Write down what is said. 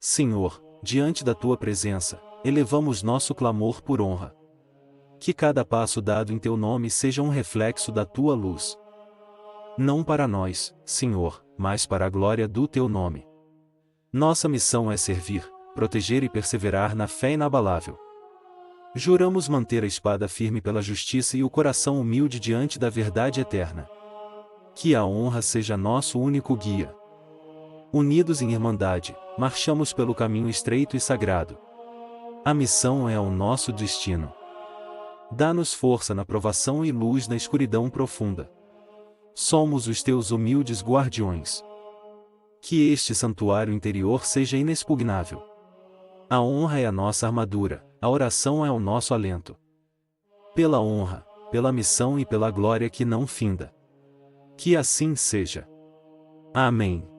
Senhor, diante da tua presença, elevamos nosso clamor por honra. Que cada passo dado em teu nome seja um reflexo da tua luz. Não para nós, Senhor, mas para a glória do teu nome. Nossa missão é servir, proteger e perseverar na fé inabalável. Juramos manter a espada firme pela justiça e o coração humilde diante da verdade eterna. Que a honra seja nosso único guia. Unidos em irmandade, marchamos pelo caminho estreito e sagrado. A missão é o nosso destino. Dá-nos força na provação e luz na escuridão profunda. Somos os teus humildes guardiões. Que este santuário interior seja inexpugnável. A honra é a nossa armadura, a oração é o nosso alento. Pela honra, pela missão e pela glória que não finda. Que assim seja. Amém.